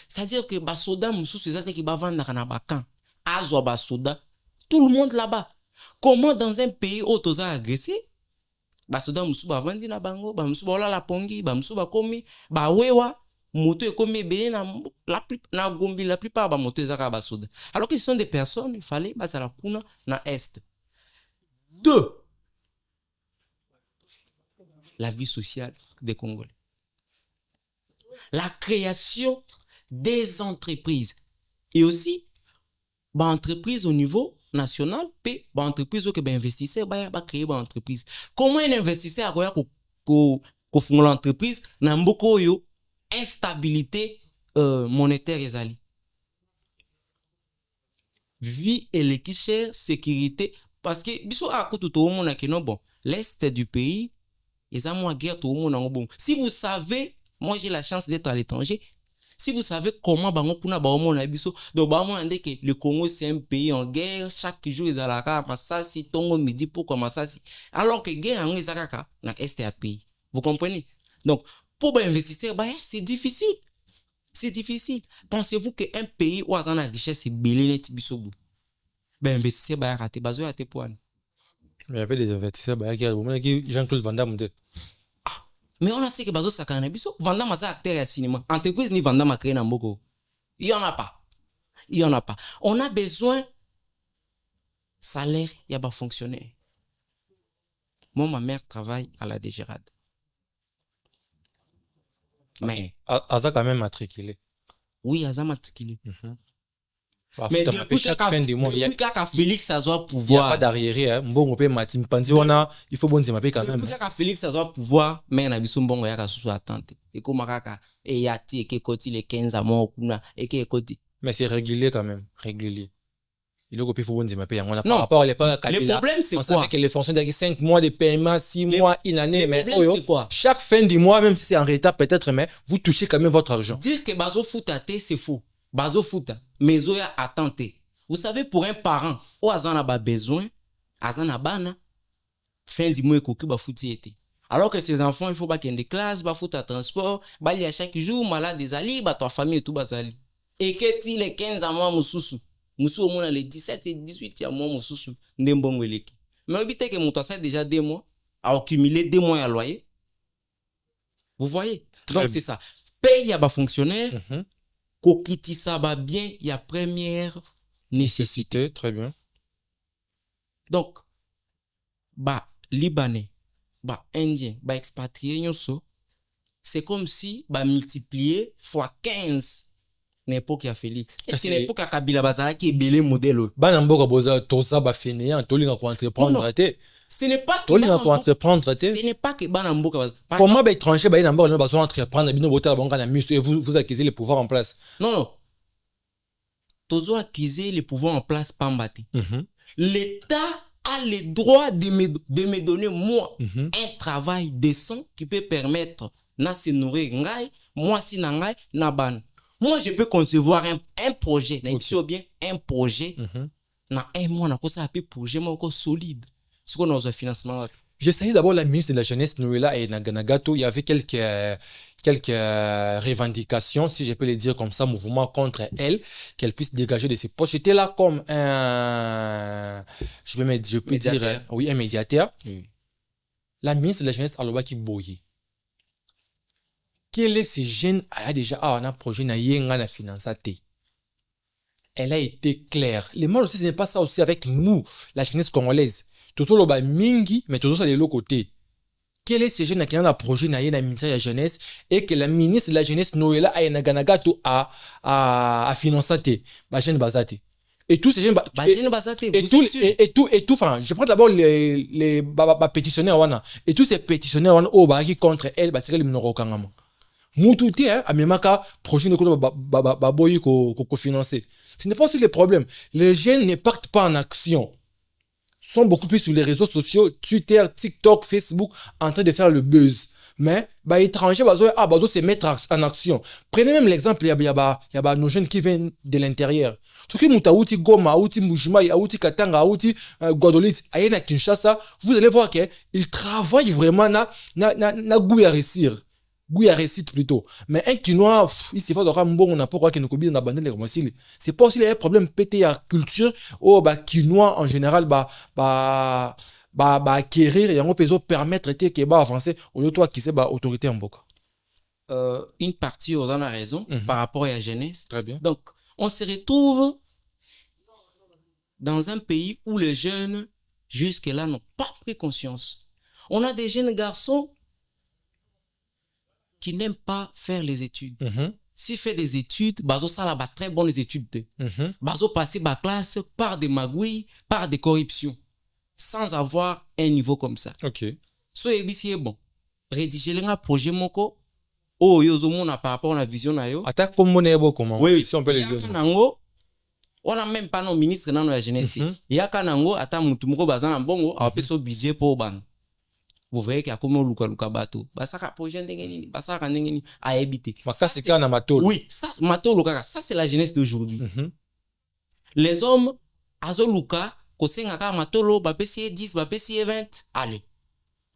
C'est-à-dire que les soldats moussous, c'est ça qui va vendre dans le camp. A zo ba soldats. Tout le monde là-bas. Comment dans un pays où tu as agressé, basoda musu ba vandi na bango, ba musu ba la pongi, ba musu ba komi, ba wewa, moto ekomi belé na gombi la plupart ba moto ezaka basoda. Alors que ce sont des personnes, il fallait basala kuna na est. 2. La vie sociale des Congolais. La création des entreprises et aussi ba entreprises au niveau national, puis bah entreprise que ben investisseur bah créer bah entreprise. Comment un investisseur a ko fonder l'entreprise na mboko yo instabilité monétaire ezali. Vie électrique, sécurité parce que biso a ko tout monde na non bon l'est du pays ils ont moins guerre tout le monde bon. Si vous savez, moi j'ai la chance d'être à l'étranger. Si vous savez comment bango kuna ba omo na biso donc ba mo ande que le Congo c'est un pays en guerre, chaque jour ils alaka masasi tongo midi pourquoi masasi alors que guerre en ezaka na est à pays. Vous comprenez? Donc pour ba investisseur ba c'est difficile. C'est difficile. Pensez-vous que un pays où azana richesse c'est belé net biso bu. Ba investisseur ba raté bazo raté poane. Mais il y avait des investisseurs qui Jean-Claude Van Damme. Mais on a sait que bazo sakana biso Van Damme a acteur à cinéma. Entreprise ni Van Damme a créé na mboko. Il y en a pas. Il y en a pas. On a besoin salaire, il y a pas fonctionnaire. Moi ma mère travaille à la DGRAD. Mais Aza quand même matriculé. Oui, Aza matriculé. Mais depuis chaque fin du mois, il y a Félix a pouvoir. Il n'y a pas d'arriéré, bon peut matin pension il faut bon dire quand même. Depuis Félix a pouvoir, mais na biso mbongo ya ka susu attente. et comme kaka et yati et que koti les 15 mois kuna et que koti. Mais c'est régulier quand même, régulier. Il faut bon dire non, par rapport à le problème c'est quoi? On sait que les fonctions de 5 mois de paiement, 6 mois, une année, mais c'est quoi? Chaque fin du mois, même si c'est en retard peut-être, mais vous touchez quand même votre argent. Dire que bazo futa te c'est faux. Bazo futa, mais zoya attente. Vous savez, pour un parent, ou azan a besoin, azan a bana, fin du mois koku ba futi été. Alors que ces enfants, il faut pas qu'ils aient des classes, ba futa transport, ba li à chaque jour malade des ali, ba toi famille et tout bazali. Et que ti les 15 mois mususu. Musu au moins les 17 et 18 mois mususu ndembongo eleki. Mais obité que mon toit déjà 2 mois a accumulé 2 mois à loyer. Vous voyez? Donc c'est ça. Paye à bas fonctionnaire, kokiti ça ba bien, il y a première nécessité. Très bien. Donc bah libanais, bah indien, bah expatrié nyonso, c'est comme si bah multiplier fois 15 n'importe à Félix. C'est n'importe à Kabila Bazala qui est belé modèle. Banamboka boza toza ba fainéant, tolinga ko entreprendre té. Ce n'est pas que tolinga ko entreprendre té. Ce n'est pas que Banamboka Bazala. Comment ba étranger ba inamboka no bazo entreprendre bino bota la banque na mus et vous acquisez les pouvoirs en place. Non. Tozo acquisez les pouvoirs en place pambate. L'État a le droit de me donner moi un travail décent qui peut permettre na se nourrir ngai, moi si na ngai na ban. Moi, je peux concevoir un projet, bien un projet. Dans un mois, on a un projet solide. Ce qu'on a un financement. J'ai salué d'abord la ministre de la Jeunesse, Noëlla et Naganagato. Il y avait quelques revendications, si je peux le dire comme ça, mouvement contre elle, qu'elle puisse dégager de ses poches. J'étais là comme un, je peux dire, oui, un médiateur. La ministre de la Jeunesse, Alobaki Boye. Quel est ce jeune a déjà on a un projet na yenga na finançate. Elle a été claire. Les mots aussi ce n'est pas ça aussi avec nous la jeunesse congolaise. Toto loba mingi mais toto ça de l'autre côté. Quel est ce jeune qui a un projet na yenga ministère de la jeunesse et que la ministre de la jeunesse Noëlla Ayenaganagato a finançate ba jeune bazate. Et tous ces jeunes et tout enfin je prends d'abord les pétitionnaires wana et tous ces pétitionnaires wana au qui contre elle ba tiré le minoro kangama. Moutouté a memaka projet de baboyi ko financer. Ce n'est pas aussi le problème. Les jeunes ne partent pas en action. Ils sont beaucoup plus sur les réseaux sociaux, Twitter, TikTok, Facebook, en train de faire le buzz. Mais bah étrangers bazo se mettre en action. Prenez même l'exemple il y a nos jeunes qui viennent de l'intérieur. Ceux qui mutauti Goma, outi Mujima, outi Katanga, outi Guadolit, ayena Kinshasa, vous allez voir que ils travaillent vraiment na goût à réussir. Oui, à réussite plutôt. Mais un Quinois, il s'est fait de Rambo, on n'a pas quoi qu'il nous copie dans la bande de c'est pas aussi les problèmes pété à culture, ou Quinois en général, acquérir et en gros, permettre de avancer, au lieu de toi qui c'est autorité en boca. Une partie, on a raison, par rapport à la jeunesse. Très bien. Donc, on se retrouve dans un pays où les jeunes, jusque-là, n'ont pas pris conscience. On a des jeunes garçons qui n'aiment pas faire les études. S'il fait des études, bazo ça là très bonnes études. Bazo passer ma classe par des magouilles, par des corruptions, sans avoir un niveau comme ça. Ok. So ebisi est bon. Rédiger un projet moko. Oh yozo mona par rapport à la vision na yo. Attaque comme mon comment. Oui, si on peut les dire. On n'a même pas nos ministres dans la jeunesse. Il y a kanango ata mutu moko bazana bongo a peso budget pour ban. Vous voyez qu'il y a comme Luka bateau. Basaka projet ndengeni, basaka ndengeni à habiter. Ça c'est quand na matolo. Oui, ça matolo kaka, ça c'est la jeunesse d'aujourd'hui. Les hommes azo Luka ko senga ka matolo ba pesi 10, ba pesi 20. Allez.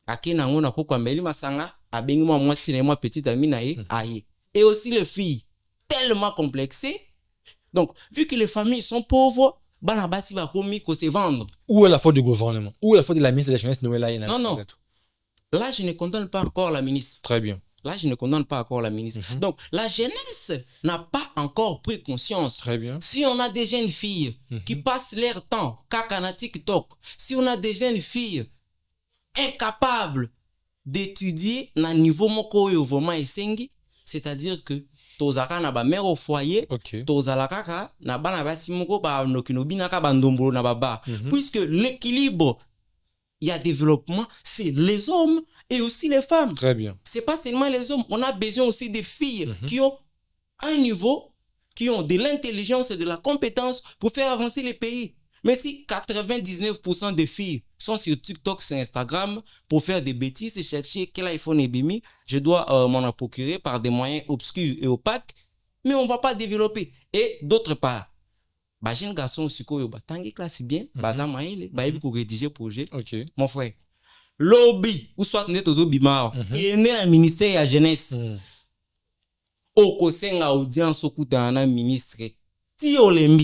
Akena ngona ko kwa mbeli masanga, abengi moi si moi petite amie na ye, aye. Et aussi les filles tellement complexées. Donc, vu que les familles sont pauvres, Banabasi va commis qu'on se vendre. Où est la faute du gouvernement? Où est la faute de la ministre de la jeunesse Noëlla? Non. Là, je ne condamne pas encore la ministre. Très bien. Là, je ne condamne pas encore la ministre. Donc, la jeunesse n'a pas encore pris conscience. Très bien. Si on a des jeunes filles qui passent leur temps, kakana TikTok, si on a des jeunes filles incapables d'étudier na niveau moko yo vraiment esengi, c'est-à-dire que tozaka na ba mère au foyer, tozalaka ka na bana basi moko ba nokinobi ka bandombolo na baba. Puisque l'équilibre, il y a développement, c'est les hommes et aussi les femmes. Très bien. C'est pas seulement les hommes. On a besoin aussi des filles qui ont un niveau, qui ont de l'intelligence et de la compétence pour faire avancer les pays. Mais si 99% des filles sont sur TikTok, sur Instagram, pour faire des bêtises et chercher quel iPhone est bimi, je dois m'en procurer par des moyens obscurs et opaques, mais on ne va pas développer. Et d'autre part, bah, jeune garçon aussi, tangi classe bien, baza maïle, bah, il faut rédiger projet. Mon frère, lobby, ou soit net aux bimar, il est né à ministère de la jeunesse. Au conseil audience au coup d'un ministre, si on l'aime,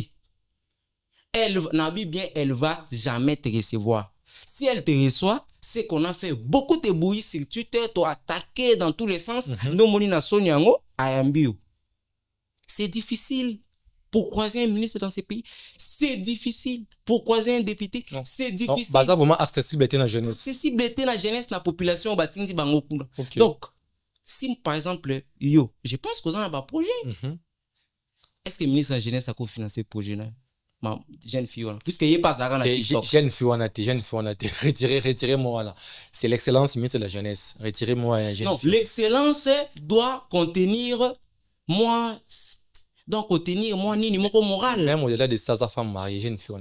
elle va jamais te recevoir. Si elle te reçoit, c'est qu'on a fait beaucoup de bruit sur Twitter, t'as attaqué dans tous les sens. C'est difficile pour croiser un ministre dans ces pays. C'est difficile pour croiser un député. C'est difficile. Bah, ça vraiment accessibilité dans la jeunesse. Accessibilité dans la jeunesse, la population, donc, si par exemple, je pense qu'on a un projet. Est-ce que le ministre de la jeunesse a cofinancé le projet là? Ma jeune fille, puisqu'il n'y a pas ça dans TikTok. Jeune fille, retirez-moi là. C'est l'excellence ministre de la jeunesse. Retirez-moi, jeune non, fille. L'excellence doit contenir moi, ni mon moral. Même au-delà de ça, sa femme mariée, jeune fille,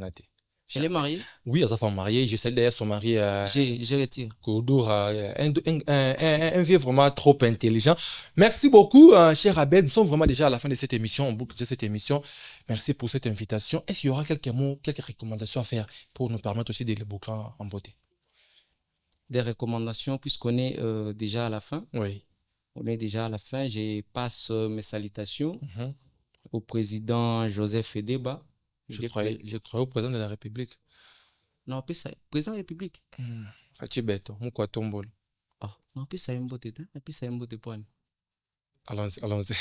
Elle est mariée? Oui, sa femme mariée. Je sais d'ailleurs son mari. Je retire. Koudour, un vieux vraiment trop intelligent. Merci beaucoup, cher Abel. Nous sommes vraiment déjà à la fin de cette émission. On boucle de cette émission. Merci pour cette invitation. Est-ce qu'il y aura quelques mots, quelques recommandations à faire pour nous permettre aussi de les boucler en beauté? Des recommandations, puisqu'on est déjà à la fin. Oui. On est déjà à la fin. Je passe mes salutations au président Joseph Edeba. Je croyais au président de la République. Non, président de la République. Fachibeto, Mouko Tombol. Ah, non, ça y est, Allons-y.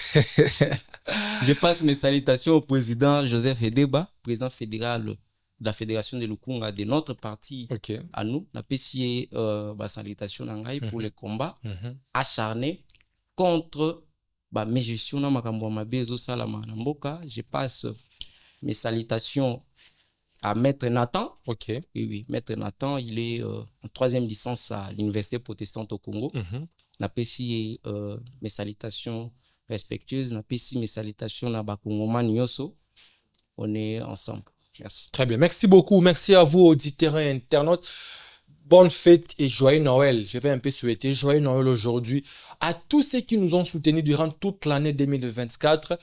Je passe mes salutations au président Joseph Edeba, président fédéral de la Fédération de Lukunga de notre parti à nous. N'apprécié ma salutation pour les combats acharnés contre mes gestions dans ma bezo salama namboka. Je passe mes salutations à Maître Nathan. Oui, Maître Nathan, il est en 3e licence à l'Université protestante au Congo. N'apprécie mes salutations respectueuses. N'apprécie mes salutations à Bakongoma Nyoso. On est ensemble. Merci. Très bien. Merci beaucoup. Merci à vous, auditeurs et internautes. Bonne fête et joyeux Noël. Je vais un peu souhaiter joyeux Noël aujourd'hui à tous ceux qui nous ont soutenus durant toute l'année 2024.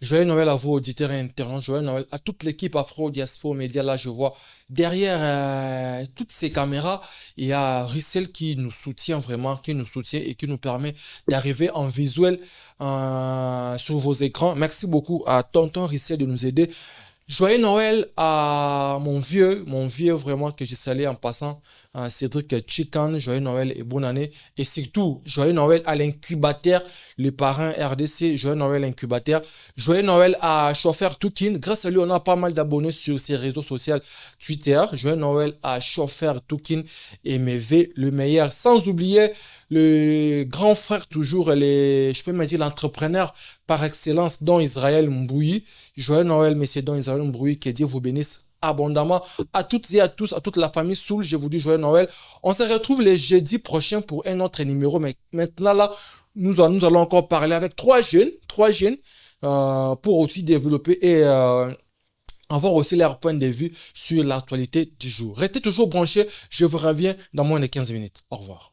Joyeux Noël à vous, auditeurs et internautes. Joyeux Noël à toute l'équipe Afro Diaspora Média. Là, je vois derrière toutes ces caméras, il y a Rissel qui nous soutient vraiment, qui nous soutient et qui nous permet d'arriver en visuel sur vos écrans. Merci beaucoup à Tonton Rissel de nous aider. Joyeux Noël à mon vieux vraiment que je salue en passant, Cédric Chikan. Joyeux Noël et bonne année. Et surtout, joyeux Noël à l'incubateur, le parrain RDC. Joyeux Noël incubateur. Joyeux Noël à Chauffeur Toukin. Grâce à lui, on a pas mal d'abonnés sur ses réseaux sociaux Twitter. Joyeux Noël à Chauffeur Toukin et MV, le meilleur. Sans oublier le grand frère, toujours, je peux me dire l'entrepreneur par excellence, Don Israël Mbouyi. Joyeux Noël, monsieur Don Israël Mbouyi, que Dieu vous bénisse abondamment. À toutes et à tous, à toute la famille Soul, je vous dis joyeux Noël. On se retrouve le jeudi prochain pour un autre numéro. Mais maintenant, là, nous allons encore parler avec trois jeunes pour aussi développer et avoir aussi leur point de vue sur l'actualité du jour. Restez toujours branchés. Je vous reviens dans moins de 15 minutes. Au revoir.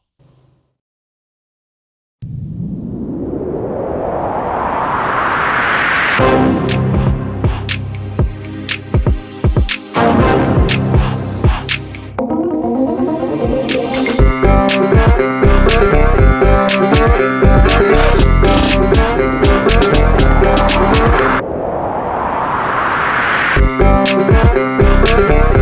We'll be right back.